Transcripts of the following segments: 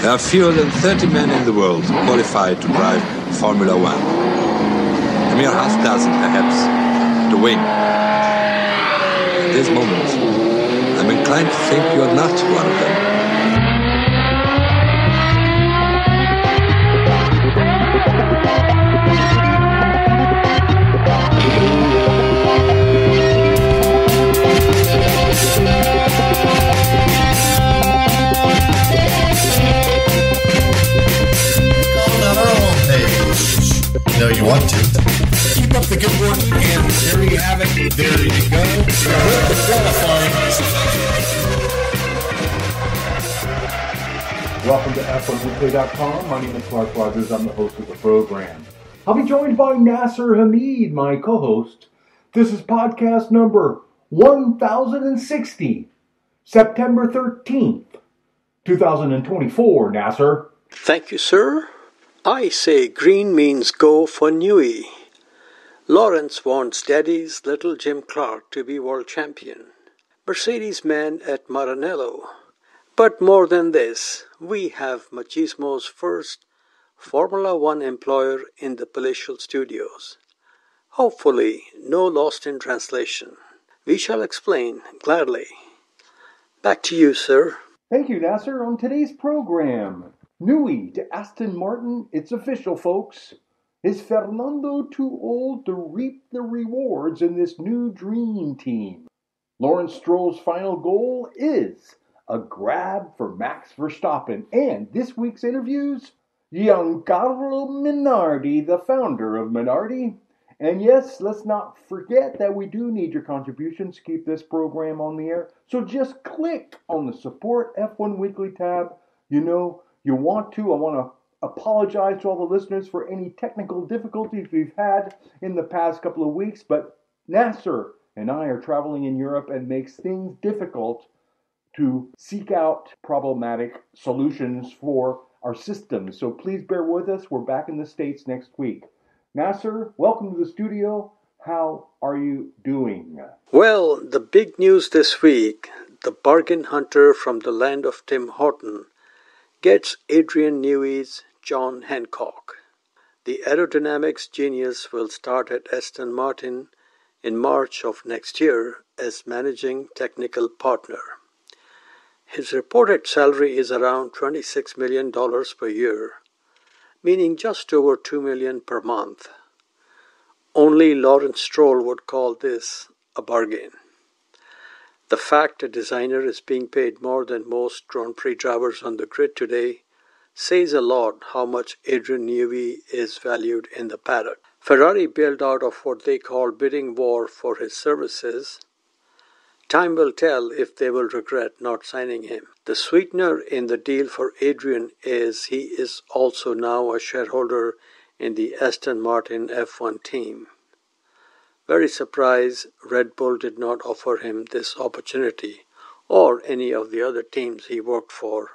There are fewer than 30 men in the world qualified to drive Formula One. A mere half dozen, perhaps, to win. At this moment, I'm inclined to think you're not one of them. No, you want to. Keep up the good work, and there you have it. There you go. Welcome to F1Weekly.com. My name is Clark Rogers. I'm the host of the program. I'll be joined by Nasir Hamid, my co-host. This is podcast number 1060, September 13th, 2024. Nasir. Thank you, sir. I say green means go for Newey. Lawrence wants Daddy's little Jim Clark to be world champion. Mercedes man at Maranello. But more than this, we have Machismo's first Formula One employer in the palatial studios. Hopefully, no lost in translation. We shall explain gladly. Back to you, sir. Thank you, Nasir. On today's program, Newey to Aston Martin, it's official, folks. Is Fernando too old to reap the rewards in this new dream team? Lawrence Stroll's final goal is a grab for Max Verstappen. And this week's interviews, Giancarlo Minardi, the founder of Minardi. And yes, let's not forget that we do need your contributions to keep this program on the air. So just click on the Support F1 Weekly tab. You know, I want to apologize to all the listeners for any technical difficulties we've had in the past couple of weeks, but Nasir and I are traveling in Europe and makes things difficult to seek out problematic solutions for our systems. So please bear with us. We're back in the States next week. Nasir, welcome to the studio. How are you doing? Well, the big news this week, the bargain hunter from the land of Tim Horton gets Adrian Newey's John Hancock. The aerodynamics genius will start at Aston Martin in March of next year as managing technical partner. His reported salary is around $26 million per year, meaning just over $2 million per month. Only Lawrence Stroll would call this a bargain. The fact a designer is being paid more than most Grand Prix drivers on the grid today says a lot how much Adrian Newey is valued in the paddock. Ferrari bailed out of what they call bidding war for his services. Time will tell if they will regret not signing him. The sweetener in the deal for Adrian is he is also now a shareholder in the Aston Martin F1 team. Very surprised Red Bull did not offer him this opportunity or any of the other teams he worked for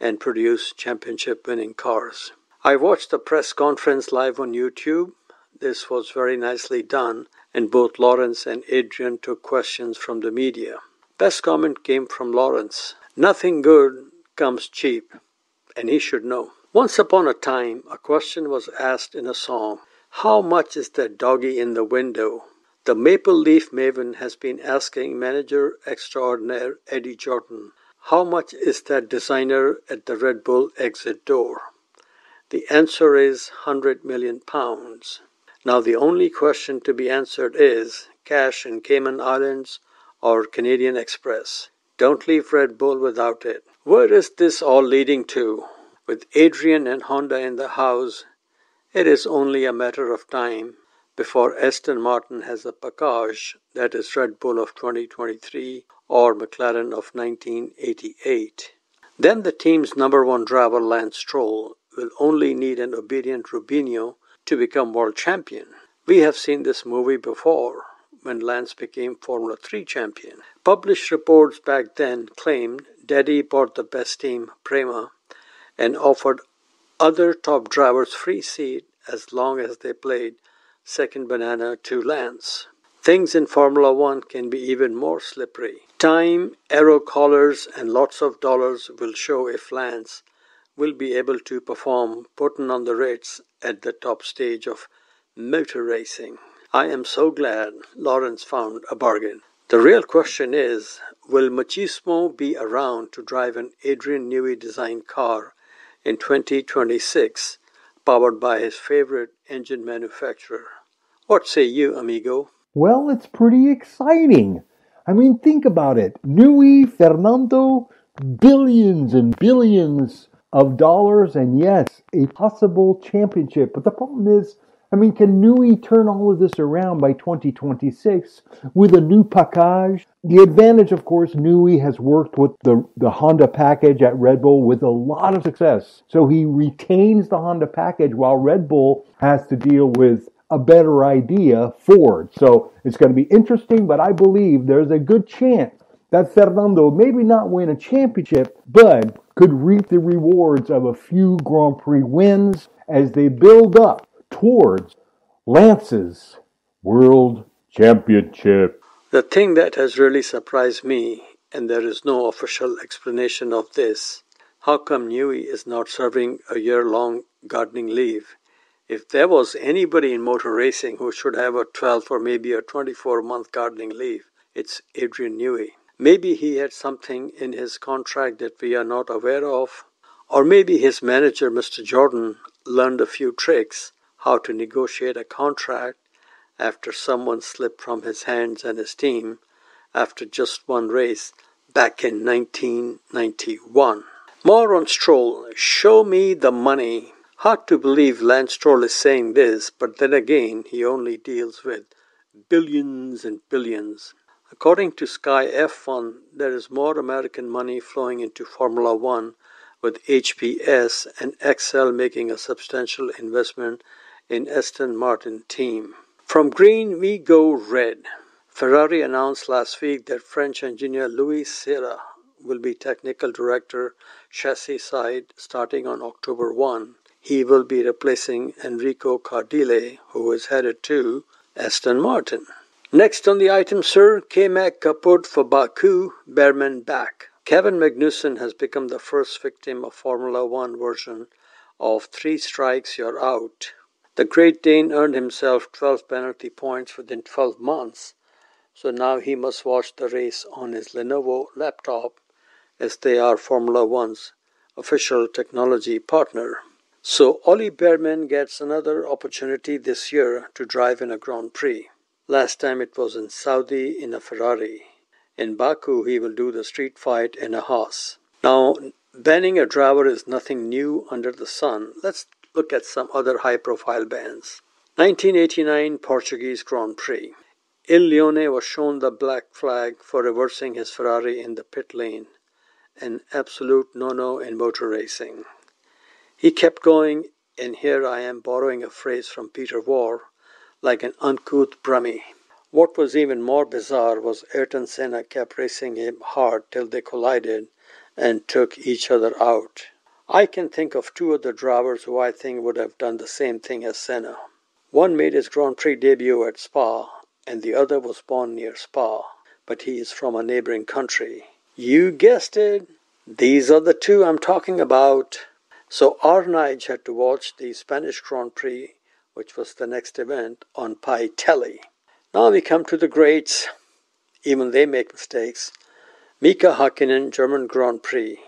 and produced championship-winning cars. I watched the press conference live on YouTube. This was very nicely done, and both Lawrence and Adrian took questions from the media. Best comment came from Lawrence. Nothing good comes cheap, and he should know. Once upon a time, a question was asked in a song. How much is that doggy in the window? The Maple Leaf Maven has been asking manager extraordinaire Eddie Jordan, how much is that designer at the Red Bull exit door? The answer is £100 million. Now the only question to be answered is cash in Cayman Islands or Canadian Express. Don't leave Red Bull without it. Where is this all leading to? With Adrian and Honda in the house, it is only a matter of time before Aston Martin has a package that is Red Bull of 2023 or McLaren of 1988. Then the team's number one driver, Lance Stroll, will only need an obedient Rubinho to become world champion. We have seen this movie before when Lance became Formula 3 champion. Published reports back then claimed Daddy bought the best team, Prema, and offered other top drivers free seat as long as they played second banana to Lance. Things in Formula One can be even more slippery. Time, arrow collars, and lots of dollars will show if Lance will be able to perform putting on the Ritz at the top stage of motor racing. I am so glad Lawrence found a bargain. The real question is, will Machismo be around to drive an Adrian Newey designed car in 2026, powered by his favorite engine manufacturer? What say you, amigo? Well, it's pretty exciting. I mean, think about it. Newey, Fernando, billions and billions of dollars, and yes, a possible championship. But the problem is, I mean, can Newey turn all of this around by 2026 with a new package? The advantage, of course, Newey has worked with the Honda package at Red Bull with a lot of success. So he retains the Honda package while Red Bull has to deal with a better idea, Ford. So it's going to be interesting, but I believe there's a good chance that Fernando maybe not win a championship, but could reap the rewards of a few Grand Prix wins as they build up towards Lance's World Championship. The thing that has really surprised me, and there is no official explanation of this, how come Newey is not serving a year-long gardening leave? If there was anybody in motor racing who should have a 12 or maybe a 24-month gardening leave, it's Adrian Newey. Maybe he had something in his contract that we are not aware of, or maybe his manager, Mr. Jordan, learned a few tricks how to negotiate a contract after someone slipped from his hands and his team after just one race back in 1991. More on Stroll. Show me the money. Hard to believe Lance Stroll is saying this, but then again, he only deals with billions and billions. According to Sky F1, there is more American money flowing into Formula One, with HPS and XL making a substantial investment in Aston Martin team. From green, we go red. Ferrari announced last week that French engineer Louis Serra will be technical director chassis side starting on October 1. He will be replacing Enrico Cardile, who is headed to Aston Martin. Next on the item, sir, K-Mac kaput for Baku, Behrman back. Kevin Magnussen has become the first victim of Formula One version of 3 strikes, you're out. The Great Dane earned himself 12 penalty points within 12 months, so now he must watch the race on his Lenovo laptop, as they are Formula One's official technology partner. So Ollie Behrman gets another opportunity this year to drive in a Grand Prix. Last time it was in Saudi in a Ferrari. In Baku he will do the street fight in a Haas. Now, banning a driver is nothing new under the sun. Let's look at some other high-profile bans. 1989 Portuguese Grand Prix. Il Leone was shown the black flag for reversing his Ferrari in the pit lane. An absolute no-no in motor racing. He kept going, and here I am borrowing a phrase from Peter War, like an uncouth brummie. What was even more bizarre was Ayrton Senna kept racing him hard till they collided and took each other out. I can think of 2 other drivers who I think would have done the same thing as Senna. One made his Grand Prix debut at Spa, and the other was born near Spa, but he is from a neighboring country. You guessed it! These are the 2 I'm talking about. So Arnage had to watch the Spanish Grand Prix, which was the next event, on Pi Telly. Now we come to the greats. Even they make mistakes. Mika Hakkinen, German Grand Prix.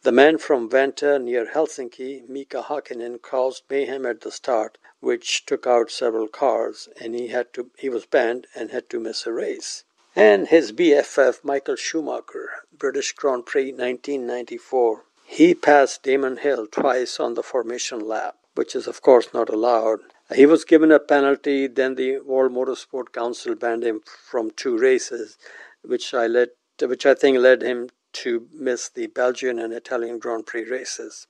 The man from Vantaa near Helsinki, Mika Hakkinen, caused mayhem at the start, which took out several cars, and he was banned and had to miss a race. And his BFF, Michael Schumacher, British Grand Prix 1994. He passed Damon Hill twice on the formation lap, which is of course not allowed. He was given a penalty, then the World Motorsport Council banned him from 2 races, which I think led him to miss the Belgian and Italian Grand Prix races.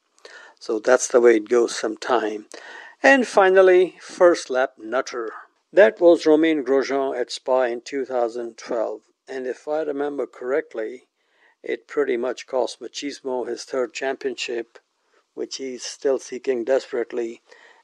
So that's the way it goes sometime. And finally, first lap nutter. That was Romain Grosjean at Spa in 2012. And if I remember correctly, it pretty much cost Machismo his 3rd championship, which he's still seeking desperately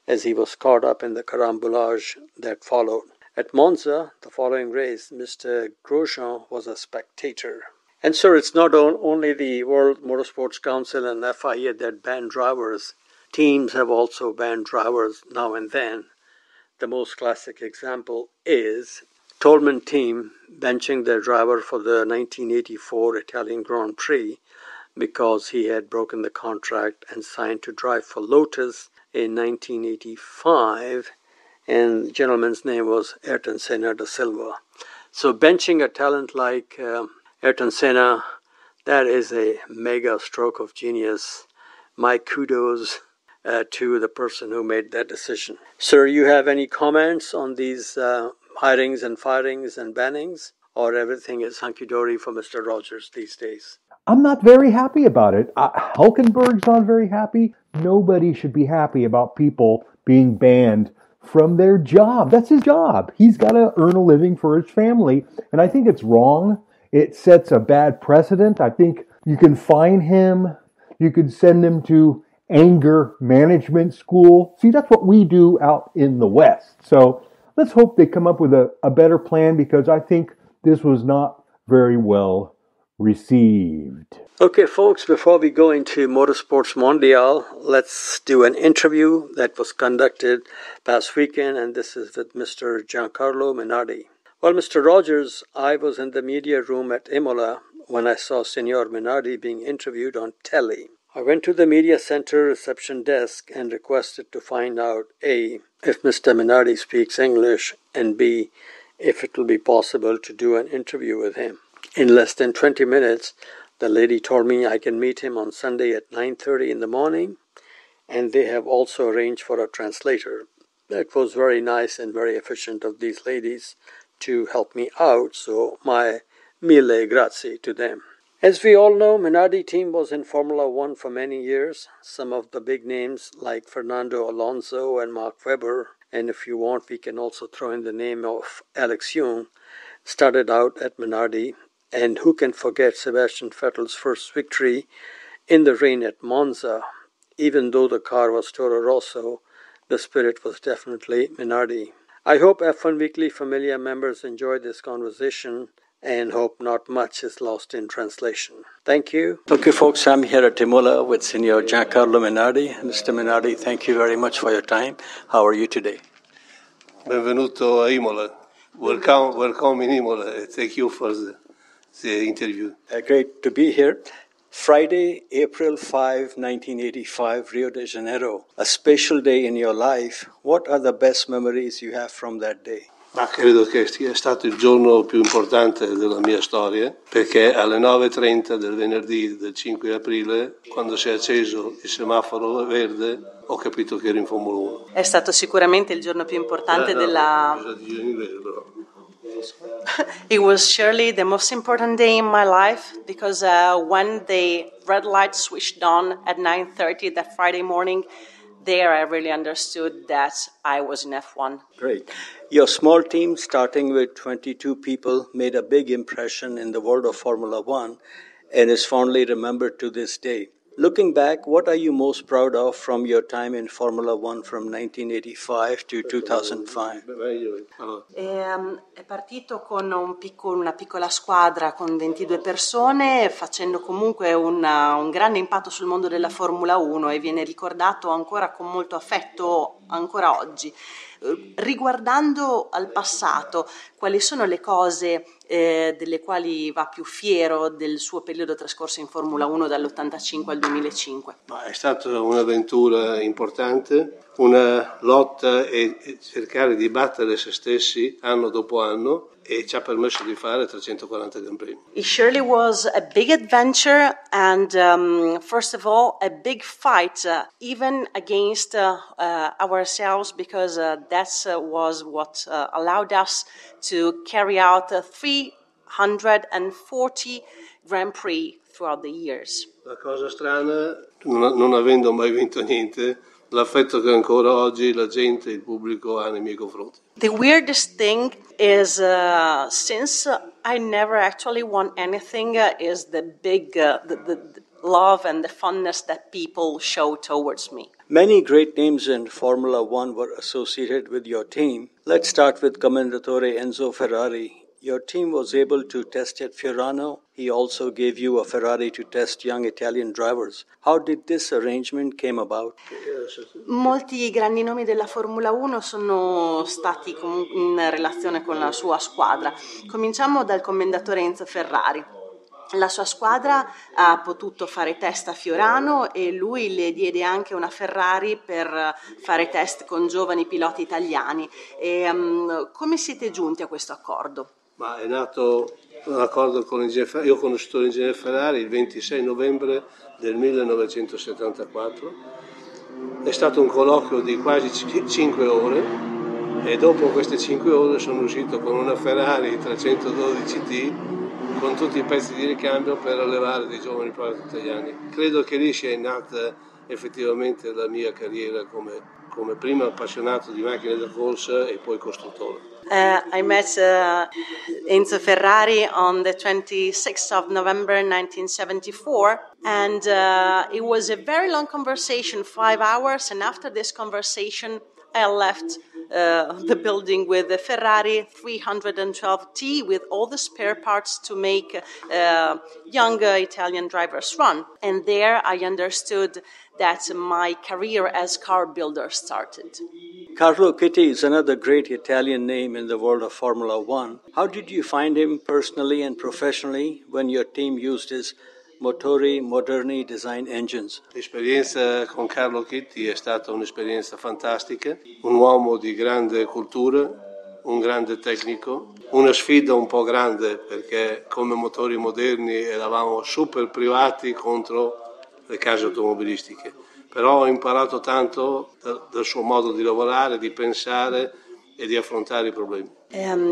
as he was caught up in the carambolage that followed. At Monza, the following race, Mr. Grosjean was a spectator. And sir, it's not only the World Motorsports Council and FIA that ban drivers. Teams have also banned drivers now and then. The most classic example is Tolman team benching their driver for the 1984 Italian Grand Prix because he had broken the contract and signed to drive for Lotus in 1985, and the gentleman's name was Ayrton Senna da Silva. So benching a talent like Ayrton Senna, that is a mega stroke of genius. My kudos to the person who made that decision. Sir, you have any comments on these hirings and firings and bannings, or everything is hunky-dory for Mr. Rogers these days? I'm not very happy about it. Hulkenberg's not very happy. Nobody should be happy about people being banned from their job. That's his job. He's got to earn a living for his family, and I think it's wrong. It sets a bad precedent. I think you can fine him. You could send him to anger management school. See, that's what we do out in the West. So let's hope they come up with a better plan, because I think this was not very well received. Okay, folks, before we go into Motorsports Mondial, let's do an interview that was conducted past weekend, and this is with Mr. Giancarlo Minardi. Well, Mr. Rogers, I was in the media room at Imola when I saw Signor Minardi being interviewed on telly. I went to the media center reception desk and requested to find out A, if Mr. Minardi speaks English, and B, if it will be possible to do an interview with him. In less than 20 minutes, the lady told me I can meet him on Sunday at 9:30 in the morning, and they have also arranged for a translator. That was very nice and very efficient of these ladies to help me out, so my mille grazie to them. As we all know, Minardi team was in Formula One for many years. Some of the big names like Fernando Alonso and Mark Webber, and if you want, we can also throw in the name of Alex Yoong, started out at Minardi. And who can forget Sebastian Vettel's first victory in the rain at Monza? Even though the car was Toro Rosso, the spirit was definitely Minardi. I hope F1Weekly familiar members enjoyed this conversation, and hope not much is lost in translation. Thank you. Okay, folks, I'm here at Imola with Signor Giancarlo Minardi. Mr. Minardi, thank you very much for your time. How are you today? Benvenuto a Imola. Welcome in Imola. Thank you for the interview. Great to be here. Friday, April 5, 1985, Rio de Janeiro. A special day in your life. What are the best memories you have from that day? Ma credo che sia stato il giorno più importante della mia storia, perché alle 9:30 del venerdì del 5 aprile, quando si è acceso il semaforo verde, ho capito che ero in Formula 1. È stato sicuramente il giorno più importante della... It was surely the most important day in my life, because when the red light switched on at 9:30 that Friday morning, there I really understood that I was in F1. Great. Your small team, starting with 22 people, made a big impression in the world of Formula One and is fondly remembered to this day. Looking back, what are you most proud of from your time in Formula One from 1985 to 2005? È partito con una piccola squadra con 22 persone, facendo comunque un grande impatto sul mondo della Formula 1, e viene ricordato ancora con molto affetto ancora oggi. Riguardando al passato, quali sono le cose delle quali va più fiero del suo periodo trascorso in Formula 1 dall'85 al 2005? È stata un'avventura importante, una lotta e cercare di battere se stessi anno dopo anno, e ci ha permesso di fare 340 Gran Premi. It surely was a big adventure, and first of all, a big fight, even against ourselves, because that was what allowed us to carry out 340 Grand Prix throughout the years. La cosa strana, non avendo mai vinto niente, l'affetto che ancora oggi la gente, il pubblico ha nei miei confronti. The weirdest thing is, since I never actually won anything, is the big the love and the fondness that people show towards me. Many great names in Formula One were associated with your team. Let's start with Commendatore Enzo Ferrari. Your team was able to test at Fiorano. He also gave you a Ferrari to test young Italian drivers. How did this arrangement came about? Molti grandi nomi della Formula 1 sono stati in relazione con la sua squadra. Cominciamo dal commendatore Enzo Ferrari. La sua squadra ha potuto fare test a Fiorano e lui le diede anche una Ferrari per fare test con giovani piloti italiani. Come siete giunti a questo accordo? Ma è nato un accordo con l'ingegnere Ferrari. Io ho conosciuto l'ingegnere Ferrari il 26 novembre del 1974. È stato un colloquio di quasi 5 ore e dopo queste 5 ore sono uscito con una Ferrari 312 T con tutti i pezzi di ricambio per allevare dei giovani piloti italiani. Credo che lì sia nata effettivamente la mia carriera come prima appassionato di macchine da corsa e poi costruttore. I met Enzo Ferrari on the 26th of November 1974, and it was a very long conversation, 5 hours, and after this conversation I left the building with the Ferrari 312T with all the spare parts to make younger Italian drivers run. And there I understood that my career as car builder started. Carlo Kitty is another great Italian name in the world of Formula One. How did you find him personally and professionally when your team used his Motori Moderni design engines? L'esperienza con Carlo Kitty è stata un'esperienza fantastica, un uomo di grande cultura, un grande tecnico, una sfida un po' grande perché come motori moderni eravamo super privati contro le case automobilistiche, però ho imparato tanto dal suo modo di lavorare, di pensare e di affrontare i problemi.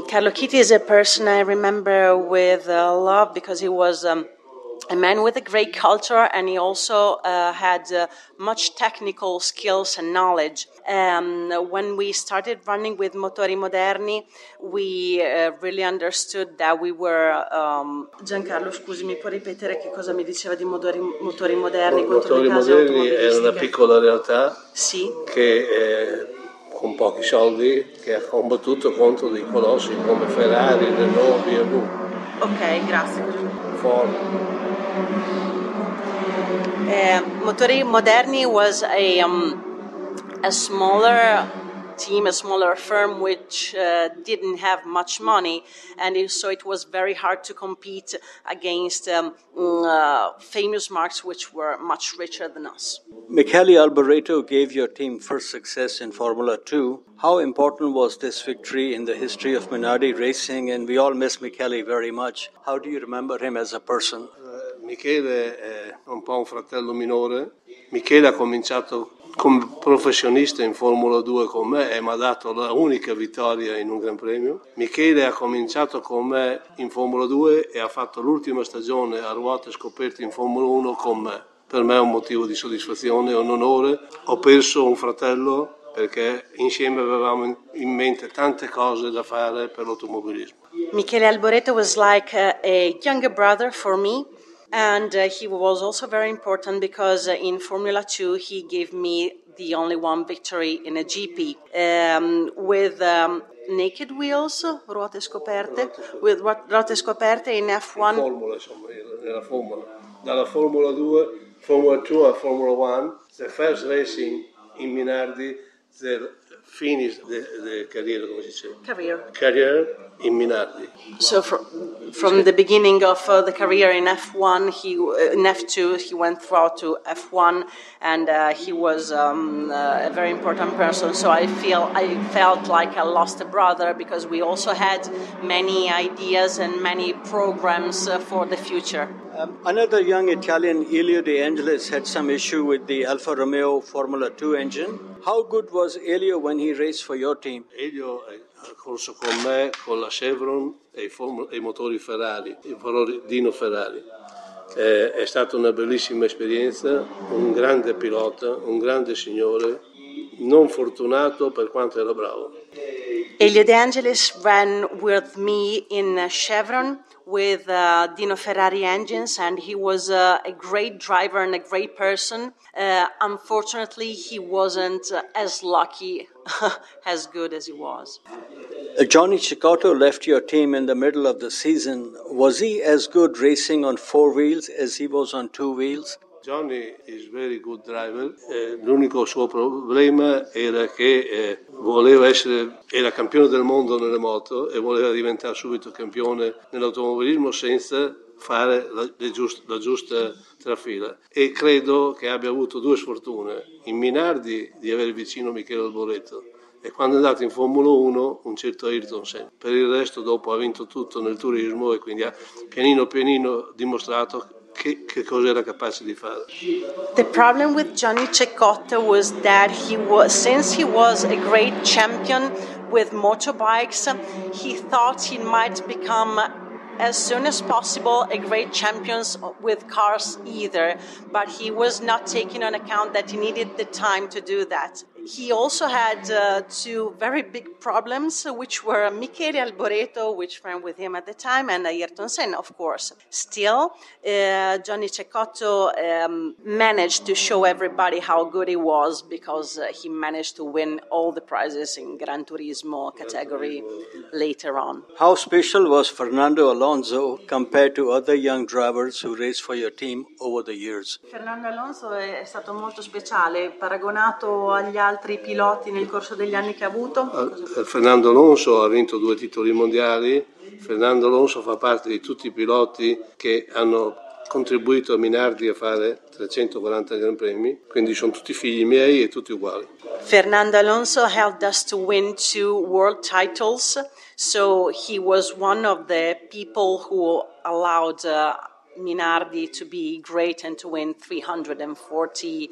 Carlo Kitty is a person I remember with love because he was a man with a great culture, and he also had much technical skills and knowledge. When we started running with Motori Moderni, we really understood that we were... Giancarlo, scusi, mi può ripetere che cosa mi diceva di motori moderni contro le case Motori Moderni automobilistiche? è una piccola realtà sì. che con pochi soldi che ha combattuto contro dei colossi come Ferrari, Renault, BMW. Ok, grazie. Ford. Motori Moderni was a smaller team, a smaller firm which didn't have much money, and so it was very hard to compete against famous marques which were much richer than us. Michele Alboreto gave your team first success in Formula 2. How important was this victory in the history of Minardi racing? And we all miss Michele very much. How do you remember him as a person? Michele è un po' un fratello minore. Michele ha cominciato come professionista in Formula 2 con me e mi ha dato la unica vittoria in un Gran Premio. Michele ha cominciato con me in Formula 2 e ha fatto l'ultima stagione a ruote scoperte in Formula 1 con me. Per me è un motivo di soddisfazione, è un onore. Ho perso un fratello perché insieme avevamo in mente tante cose da fare per l'automobilismo. Michele Alboreto was like a younger brother for me. And he was also very important because in Formula 2 he gave me the only one victory in a GP with naked wheels, ruote scoperte, with ruote scoperte in F1. Formula, insomma, nella Formula. Dalla Formula 2, Formula 2 a Formula 1, the first racing in Minardi, the finish the career, come si dice? Career in Minardi. So from the beginning of the career in F1, in F2, he went throughout to F1, and he was a very important person. So I felt like I lost a brother because we also had many ideas and many programs for the future. Another young Italian, Elio De Angelis, had some issue with the Alfa Romeo Formula 2 engine. How good was Elio when he raced for your team? Elio ha corso con me con la Chevron e i motori Ferrari, il motori Dino Ferrari. È stata una bellissima esperienza, un grande pilota, un grande signore, non fortunato per quanto era bravo. Elio De Angelis ran with me in Chevron with Dino Ferrari engines, and he was a great driver and a great person. Unfortunately, he wasn't as lucky, as good as he was. Johnny Cecotto left your team in the middle of the season. Was he as good racing on 4 wheels as he was on 2 wheels? Johnny is very good driver. L'unico suo problema era che era campione del mondo nelle moto e voleva diventare subito campione nell'automobilismo senza fare la giusta trafila. E credo che abbia avuto 2 sfortune. In Minardi di avere vicino Michele Alboreto e quando è andato in Formula 1 un certo Ayrton Senna. Per il resto dopo ha vinto tutto nel turismo e quindi ha pianino dimostrato che cosa era capace di fare. The problem with Johnny Cecotto was that since he was a great champion with motorbikes, he thought he might become as soon as possible a great champion with cars either, but he was not taking on account that he needed the time to do that. He also had 2 very big problems, which were Michele Alboreto, which ran with him at the time, and Ayrton Senna, of course. Still, Johnny Cecotto managed to show everybody how good he was because he managed to win all the prizes in Gran Turismo category later on. How special was Fernando Alonso compared to other young drivers who raced for your team over the years? Fernando Alonso è stato molto speciale, paragonato agli altri piloti nel corso degli anni che ha avuto. Fernando Alonso ha vinto 2 titoli mondiali. Fernando Alonso fa parte di tutti i piloti che hanno contribuito a Minardi a fare 340 Gran Premi, quindi sono tutti figli miei e tutti uguali. Fernando Alonso helped us to win 2 world titles, so he was one of the people who allowed Minardi to be great and to win 340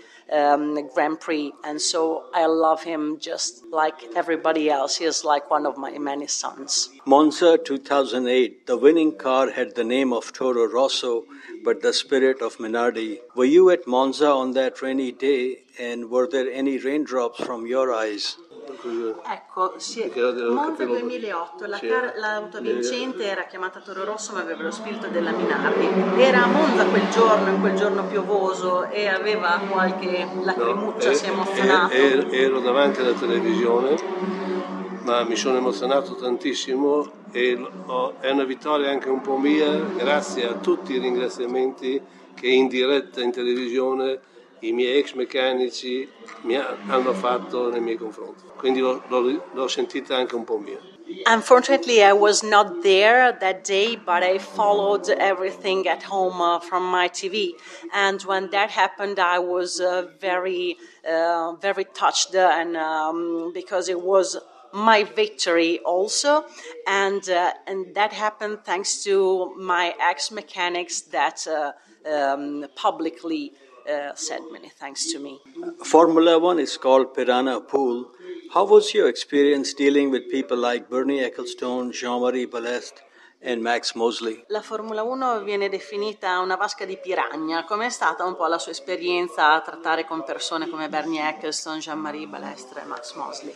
Grand Prix, and so I love him just like everybody else. He is like one of my many sons. Monza 2008, the winning car had the name of Toro Rosso, but the spirit of Minardi. Were you at Monza on that rainy day, and were there any raindrops from your eyes? Ecco, Monza 2008, l'auto vincente era chiamata Toro Rosso ma aveva lo spirito della Minardi. Era a Monza quel giorno, in quel giorno piovoso, e aveva qualche lacrimuccia, si è emozionato. Ero davanti alla televisione, ma mi sono emozionato tantissimo e è una vittoria anche un po' mia, grazie a tutti i ringraziamenti che in diretta in televisione i miei ex meccanici hanno fatto nei miei confronti, quindi l'ho sentita anche un po' mia. Unfortunately, I was not there that day, but I followed everything at home from my TV. And when that happened, I was very touched, and because it was my victory also, and that happened thanks to my ex-mechanics that publicly said many thanks to me. Formula One is called Piranha Pool. How was your experience dealing with people like Bernie Ecclestone, Jean-Marie Balestre and Max Mosley? La Formula 1 viene definita una vasca di piragna. Com'è stata un po' la sua esperienza a trattare con persone come Bernie Ecclestone, Jean-Marie Balestre e Max Mosley?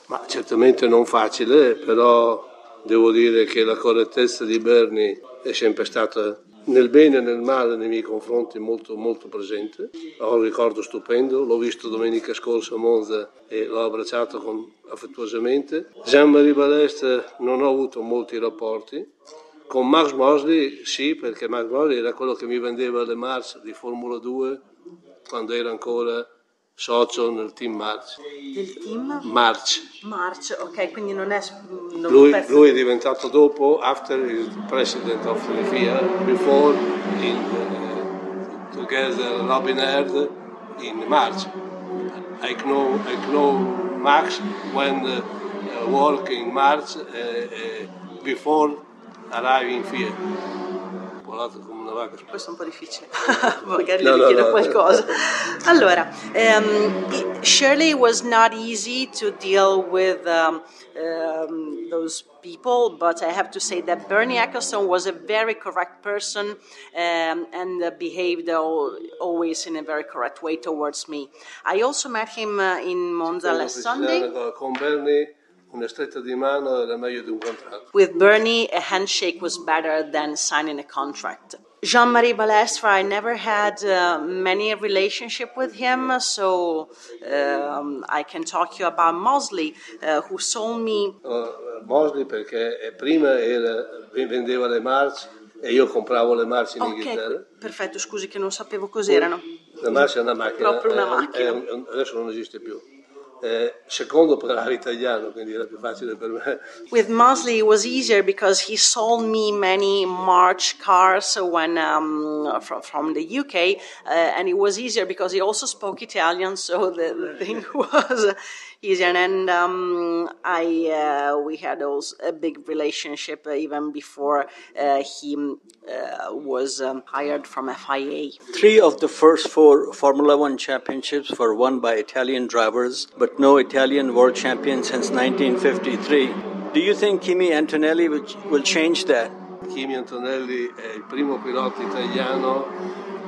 Ma certamente non facile, però devo dire che la correttezza di Bernie è sempre stata nel bene e nel male nei miei confronti molto molto presente. Ho un ricordo stupendo, l'ho visto domenica scorsa a Monza e l'ho abbracciato affettuosamente. Jean-Marie Balestre non ho avuto molti rapporti. Con Max Mosley sì, perché Max Mosley era quello che mi vendeva le March di Formula 2 quando era ancora socio nel team March. Del team? March, ok, quindi non è... lui è diventato dopo, after is president of the FIA, before together Robin Herd in March. I know Max when work in March before arriving in FIA. Come una vaca. Questo è un po' difficile, magari le chiedo qualcosa. Allora, surely it was not easy to deal with those people, but I have to say that Bernie Ecclestone was a very correct person and behaved always in a very correct way towards me. I also met him in Monza last Sunday. Con Bernie una stretta di mano era meglio di un contratto. With Bernie, a handshake was better than signing a contract. Jean-Marie Balestra, I never had many relationship with him, so I can talk to you about Mosley, who sold me. Mosley perché prima vendeva le March e io compravo le March in Inghilterra. Perfetto, scusi che non sapevo cos'erano. La March è una macchina, proprio una macchina. Adesso non esiste più. Secondo parlava italiano, quindi era più facile per me. With Mosley, it was easier because he sold me many March cars when from the UK, and it was easier because he also spoke Italian, so the thing was easier. And we had also a big relationship even before he was hired from FIA. 3 of the first 4 Formula One championships were won by Italian drivers, but no Italian world champion since 1953. Do you think Kimi Antonelli will change that? Kimi Antonelli è il primo pilota italiano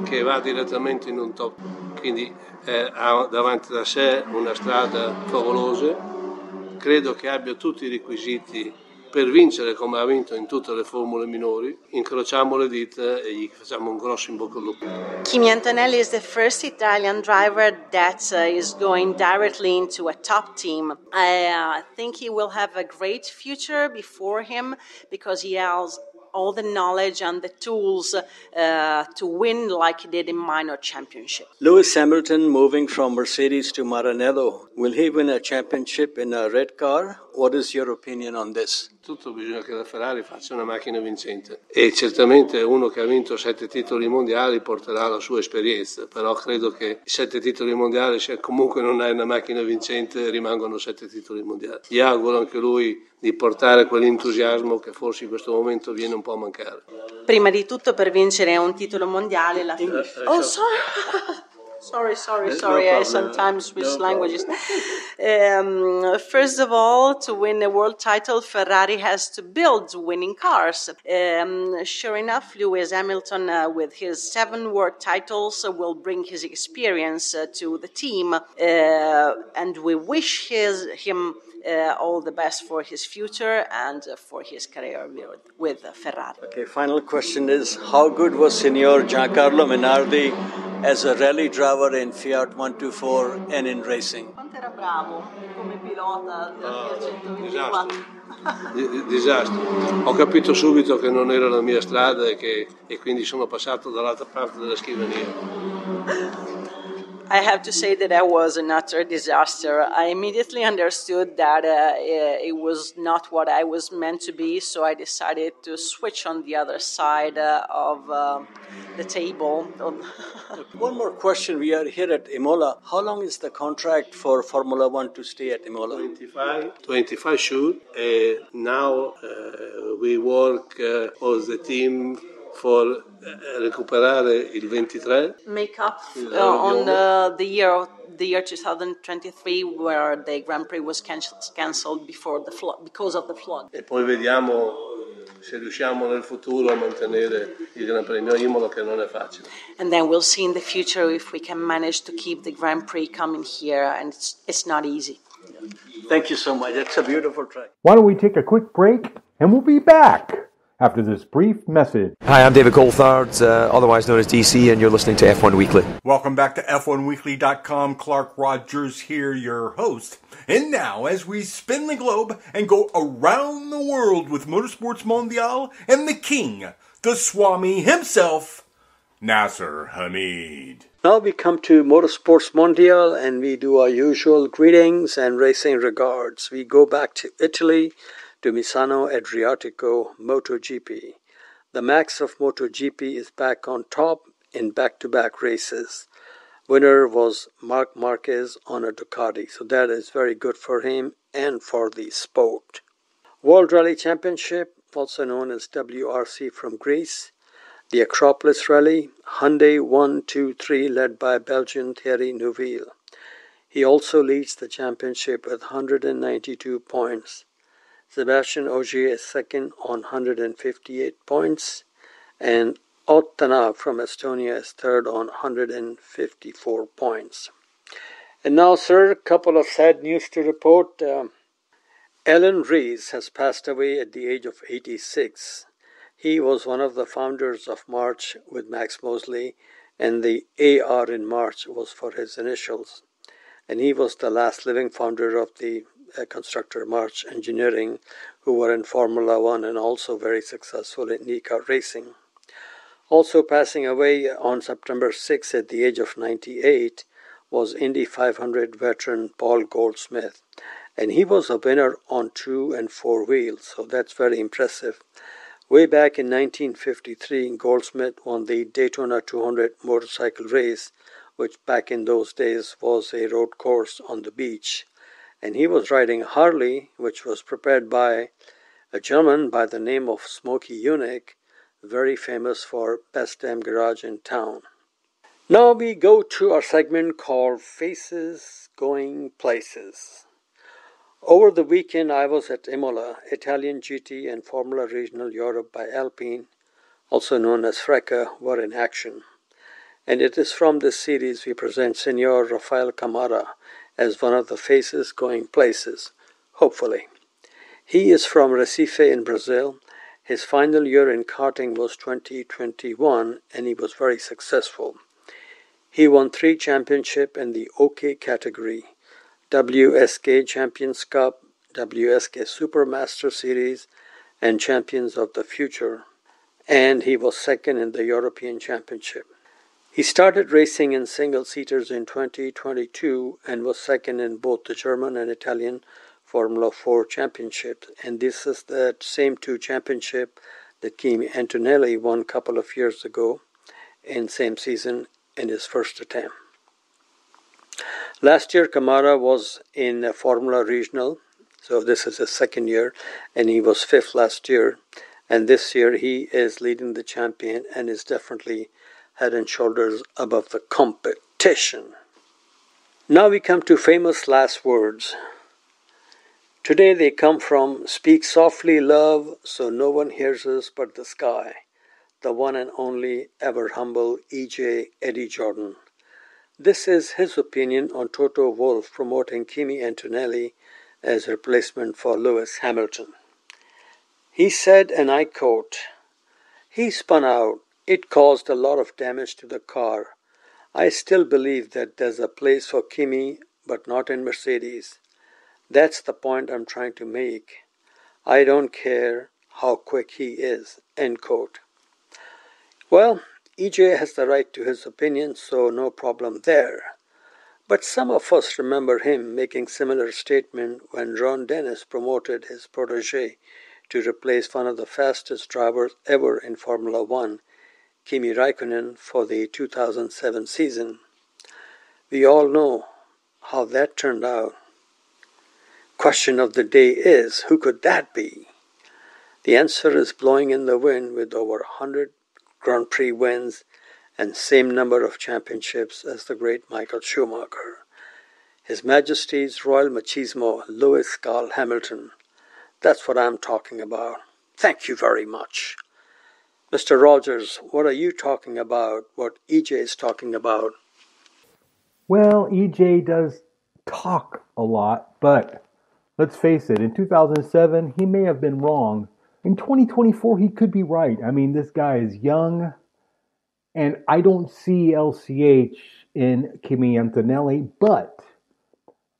che va direttamente in un top, quindi ha davanti da sé una strada favolosa. Credo che abbia tutti i requisiti per vincere come ha vinto in tutte le formule minori. Incrociamo le dita e gli facciamo un grosso in bocca al lupo. Kimi Antonelli is the first Italian driver that is going directly into a top team. I think he will have a great future before him because he has all the knowledge and the tools to win like he did in minor championship. Lewis Hamilton moving from Mercedes to Maranello. Will he win a championship in a red car? What is your opinion on this? Tutto bisogna che la Ferrari faccia una macchina vincente e certamente uno che ha vinto 7 titoli mondiali porterà la sua esperienza, però credo che 7 titoli mondiali, se comunque non hai una macchina vincente, rimangono 7 titoli mondiali. Gli auguro anche lui di portare quell'entusiasmo che forse in questo momento viene un po' a mancare. Prima di tutto, per vincere un titolo mondiale la Sorry. I sometimes switch languages. First of all, to win a world title, Ferrari has to build winning cars. Sure enough, Lewis Hamilton, with his 7 world titles, will bring his experience to the team, and we wish him all the best for his future and for his career with Ferrari. Okay, final question is, how good was Signor Giancarlo Minardi as a rally driver in Fiat 124 and in racing? Quanto era bravo come pilota del Fiat 124? Disastro. Ho capito subito che non era la mia strada e quindi sono passato dall'altra parte della scrivania. I have to say that I was an utter disaster. I immediately understood that it was not what I was meant to be, so I decided to switch on the other side of the table. One more question. We are here at Imola. How long is the contract for Formula One to stay at Imola? 25 sure. Now we work as the team for recuperare il 23. Make up on the year 2023, where the Grand Prix was cancelled before the flood, because of the flood. E poi vediamo se riusciamo nel futuro a mantenere il Gran Premio Imola, che non è facile. And then we'll see in the future if we can manage to keep the Grand Prix coming here, and it's not easy. Thank you so much. That's a beautiful track. Why don't we take a quick break and we'll be back after this brief message. Hi, I'm David Coulthard, otherwise known as DC, and you're listening to F1 Weekly. Welcome back to F1Weekly.com. Clark Rogers here, your host. And now, as we spin the globe and go around the world with Motorsports Mondial and the king, the Swami himself, Nasir Hamid. Now we come to Motorsports Mondial and we do our usual greetings and racing regards. We go back to Italy, to Misano Adriatico MotoGP. The Max of MotoGP is back on top in back-to-back races. Winner was Marc Marquez on a Ducati, so that is very good for him and for the sport. World Rally Championship, also known as WRC from Greece. The Acropolis Rally, Hyundai 1-2-3 led by Belgian Thierry Neuville. He also leads the championship with 192 points. Sebastian Ogier is second on 158 points, and Ottana from Estonia is third on 154 points. And now, sir, a couple of sad news to report. Alan Rees has passed away at the age of 86. He was one of the founders of March with Max Mosley, and the AR in March was for his initials. And he was the last living founder of the constructor March Engineering, who were in Formula One and also very successful in IndyCar racing. Also passing away on September 6 at the age of 98 was Indy 500 veteran Paul Goldsmith. And he was a winner on 2 and 4 wheels, so that's very impressive. Way back in 1953, Goldsmith won the Daytona 200 motorcycle race, which back in those days was a road course on the beach. And he was riding a Harley, which was prepared by a gentleman by the name of Smokey Yunick, very famous for Best Damn Garage in Town. Now we go to our segment called Faces Going Places. Over the weekend, I was at Imola. Italian GT and Formula Regional Europe by Alpine, also known as FRECA, were in action. And it is from this series we present Senor Rafael Camara as one of the faces going places, hopefully. He is from Recife in Brazil. His final year in karting was 2021, and he was very successful. He won 3 championships in the OK category: WSK Champions Cup, WSK Supermaster Series, and Champions of the Future. And he was second in the European Championship. He started racing in single-seaters in 2022 and was second in both the German and Italian Formula 4 championships. And this is the same 2 championships that Kimi Antonelli won a couple of years ago in same season in his first attempt. Last year, Camara was in Formula Regional, so this is his second year, and he was 5th last year. And this year, he is leading the champion and is definitely head and shoulders above the competition. Now we come to famous last words. Today they come from "Speak softly, love, so no one hears us but the sky," the one and only ever humble EJ Eddie Jordan. This is his opinion on Toto Wolff promoting Kimi Antonelli as replacement for Lewis Hamilton. He said, and I quote, "He spun out. It caused a lot of damage to the car. I still believe that there's a place for Kimi, but not in Mercedes. That's the point I'm trying to make. I don't care how quick he is," end quote. Well, EJ has the right to his opinion, so no problem there. But some of us remember him making similar statement when Ron Dennis promoted his protege to replace one of the fastest drivers ever in Formula One, Kimi Raikkonen, for the 2007 season. We all know how that turned out. Question of the day is, who could that be? The answer is blowing in the wind with over 100 Grand Prix wins and same number of championships as the great Michael Schumacher. His Majesty's Royal Machismo, Lewis Carl Hamilton. That's what I'm talking about. Thank you very much. Mr. Rogers, what are you talking about? What EJ is talking about? Well, EJ does talk a lot, but let's face it, in 2007, he may have been wrong. In 2024, he could be right. I mean, this guy is young, and I don't see LCH in Kimi Antonelli, but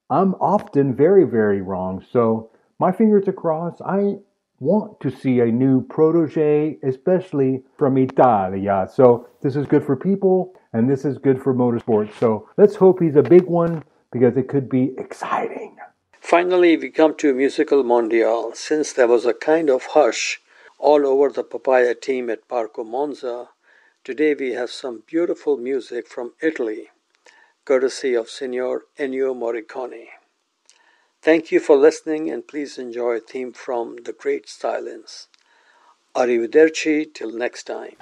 I'm often very, very wrong. So my fingers are crossed. I want to see a new protege, especially from Italia. So this is good for people, and this is good for motorsports. So let's hope he's a big one, because it could be exciting. Finally, we come to Musical Mondial. Since there was a kind of hush all over the Papaya team at Parco Monza, today we have some beautiful music from Italy, courtesy of Signor Ennio Morricone. Thank you for listening, and please enjoy a theme from The Great Silence. Arrivederci till next time.